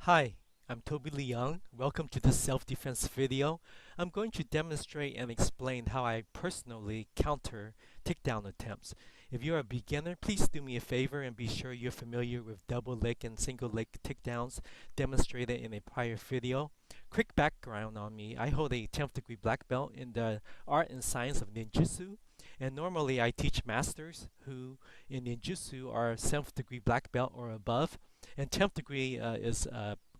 Hi, I'm Toby Lee Young. Welcome to this self-defense video. I'm going to demonstrate and explain how I personally counter takedown attempts. If you're a beginner, please do me a favor and be sure you're familiar with double leg and single leg takedowns demonstrated in a prior video. Quick background on me: I hold a 10th degree black belt in the art and science of ninjutsu, and normally I teach masters who in ninjutsu are 7th degree black belt or above, and 10th degree is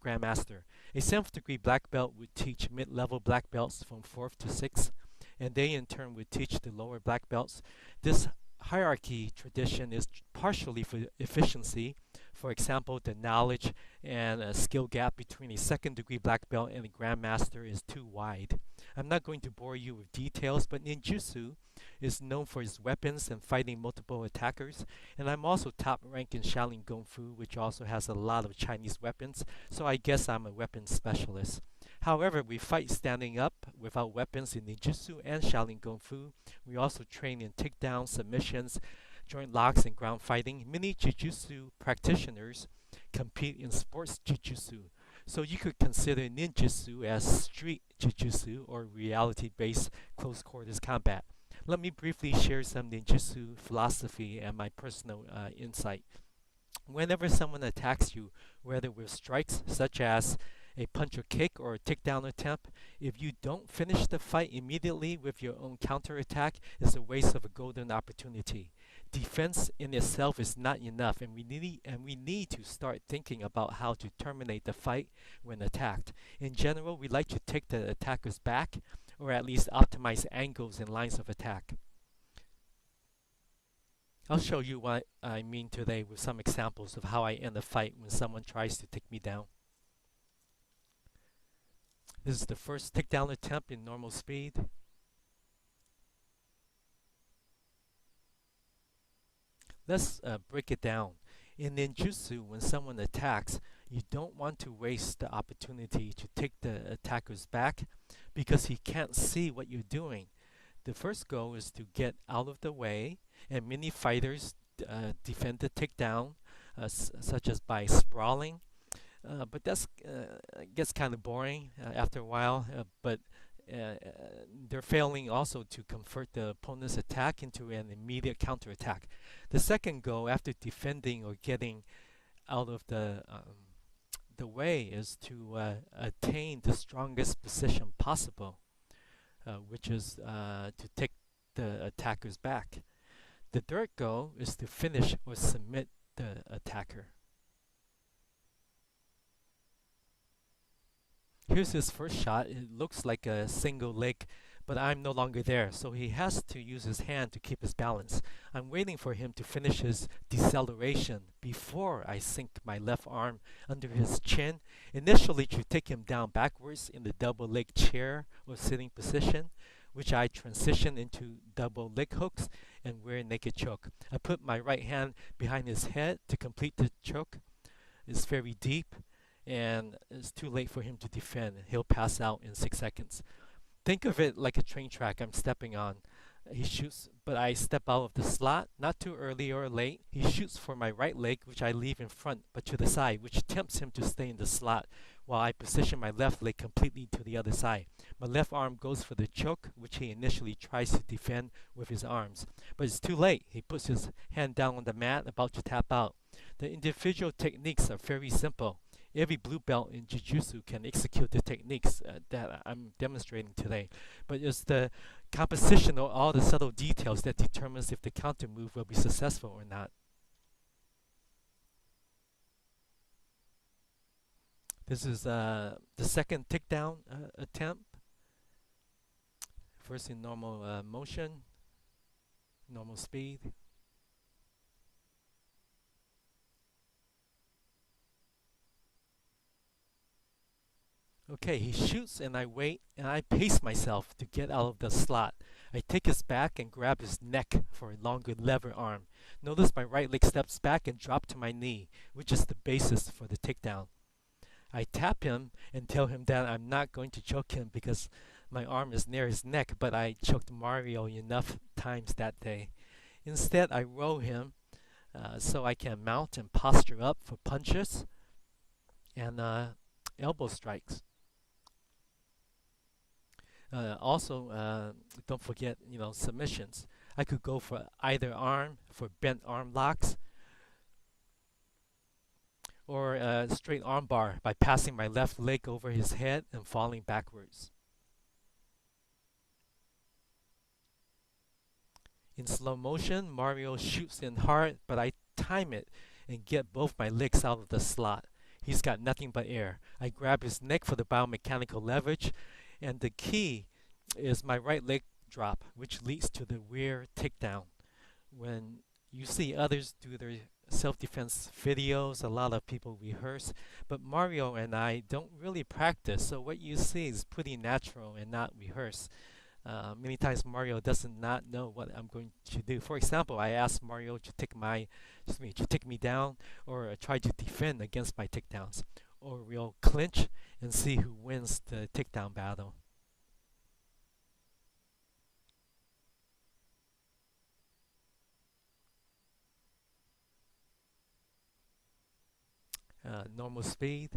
Grandmaster. A 7th degree black belt would teach mid-level black belts from 4th to 6th, and they in turn would teach the lower black belts. This hierarchy tradition is partially for efficiency. For example, the knowledge and skill gap between a 2nd degree black belt and a Grandmaster is too wide. I'm not going to bore you with details, but ninjutsu is known for its weapons and fighting multiple attackers, and I'm also top rank in Shaolin Kung Fu, which also has a lot of Chinese weapons, so I guess I'm a weapons specialist. However, we fight standing up without weapons in ninjutsu and Shaolin Kung Fu. We also train in takedowns, submissions, joint locks, and ground fighting. Many jujutsu practitioners compete in sports jujutsu, so you could consider ninjutsu as street jujutsu or reality-based close quarters combat. Let me briefly share some ninjutsu philosophy and my personal insight. Whenever someone attacks you, whether with strikes such as a punch or kick or a takedown attempt, if you don't finish the fight immediately with your own counterattack, it's a waste of a golden opportunity. Defense in itself is not enough, and we need to start thinking about how to terminate the fight when attacked. In general, we like to take the attackers back, or at least optimize angles and lines of attack. I'll show you what I mean today with some examples of how I end a fight when someone tries to take me down. This is the first takedown attempt in normal speed. Let's break it down. In ninjutsu, when someone attacks, you don't want to waste the opportunity to take the attacker's back because he can't see what you're doing. The first goal is to get out of the way, and many fighters defend the takedown, such as by sprawling. But that gets kind of boring after a while, but they're failing also to convert the opponent's attack into an immediate counterattack. The second goal after defending or getting out of the way is to attain the strongest position possible, which is to take the attackers back. The third goal is to finish or submit the attacker. Here's his first shot. It looks like a single leg, but I'm no longer there, so he has to use his hand to keep his balance. I'm waiting for him to finish his deceleration before I sink my left arm under his chin, initially to take him down backwards in the double leg chair or sitting position, which I transition into double leg hooks and rear naked choke. I put my right hand behind his head to complete the choke. It's very deep, and it's too late for him to defend. He'll pass out in 6 seconds. Think of it like a train track I'm stepping on. He shoots, but I step out of the slot, not too early or late. He shoots for my right leg, which I leave in front, but to the side, which tempts him to stay in the slot, while I position my left leg completely to the other side. My left arm goes for the choke, which he initially tries to defend with his arms. But it's too late. He puts his hand down on the mat, about to tap out. The individual techniques are very simple. Every blue belt in Jiu-Jitsu can execute the techniques that I'm demonstrating today. But it's the composition of all the subtle details that determines if the counter move will be successful or not. This is the second takedown attempt. First in normal motion, normal speed. Okay, he shoots and I wait and I pace myself to get out of the slot. I take his back and grab his neck for a longer lever arm. Notice my right leg steps back and drop to my knee, which is the basis for the takedown. I tap him and tell him that I'm not going to choke him because my arm is near his neck, but I choked Mario enough times that day. Instead, I roll him so I can mount and posture up for punches. and elbow strikes. Also, don't forget, submissions. I could go for either arm for bent arm locks or a straight arm bar by passing my left leg over his head and falling backwards. In slow motion, Mario shoots in hard, but I time it and get both my legs out of the slot. He's got nothing but air. I grab his neck for the biomechanical leverage, and the key is my right leg drop, which leads to the rear takedown. When you see others do their self-defense videos, a lot of people rehearse, but Mario and I don't really practice, so what you see is pretty natural and not rehearsed. Many times Mario does not know what I'm going to do. For example, I asked Mario to take me down, or try to defend against my takedowns, or we'll clinch and see who wins the takedown battle. Normal speed.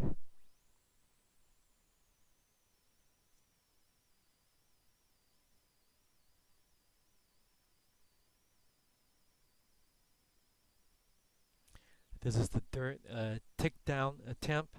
This is the third takedown attempt.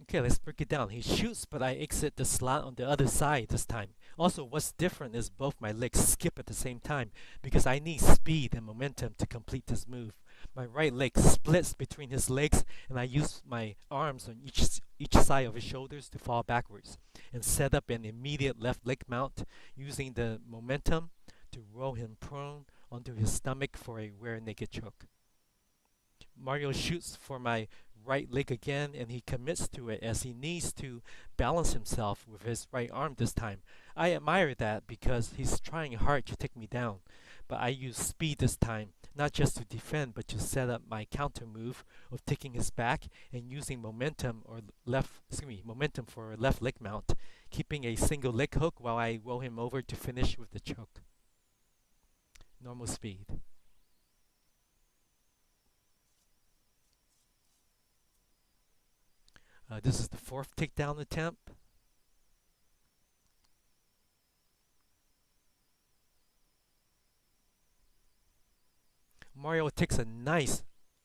Okay, let's break it down. He shoots, but I exit the slot on the other side this time. Also, what's different is both my legs skip at the same time because I need speed and momentum to complete this move. My right leg splits between his legs, and I use my arms on each side of his shoulders to fall backwards and set up an immediate left leg mount using the momentum to roll him prone onto his stomach for a rear naked choke. Mario shoots for my right leg again, and he commits to it as he needs to balance himself with his right arm this time. I admire that because he's trying hard to take me down, but I use speed this time, not just to defend but to set up my counter move of taking his back and using momentum for a left leg mount, keeping a single leg hook while I roll him over to finish with the choke. Normal speed. This is the fourth takedown attempt. Mario takes a nice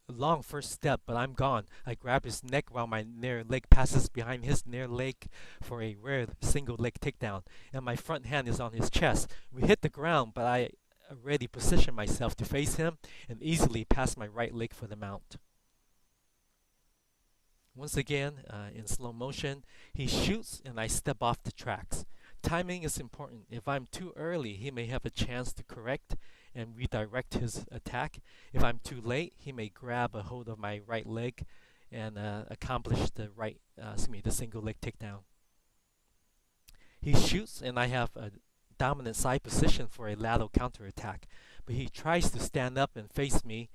long first step, but I'm gone. I grab his neck while my near leg passes behind his near leg for a rare single leg takedown, and my front hand is on his chest. We hit the ground, but I already position myself to face him and easily pass my right leg for the mount. Once again, in slow motion, he shoots and I step off the tracks. Timing is important. If I'm too early, he may have a chance to correct and redirect his attack. If I'm too late, he may grab a hold of my right leg and accomplish the single leg takedown. He shoots and I have a dominant side position for a lateral counterattack, but he tries to stand up and face me,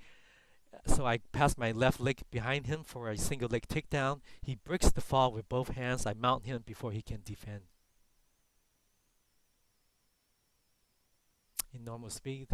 so I pass my left leg behind him for a single leg takedown. He breaks the fall with both hands. I mount him before he can defend. In normal speed.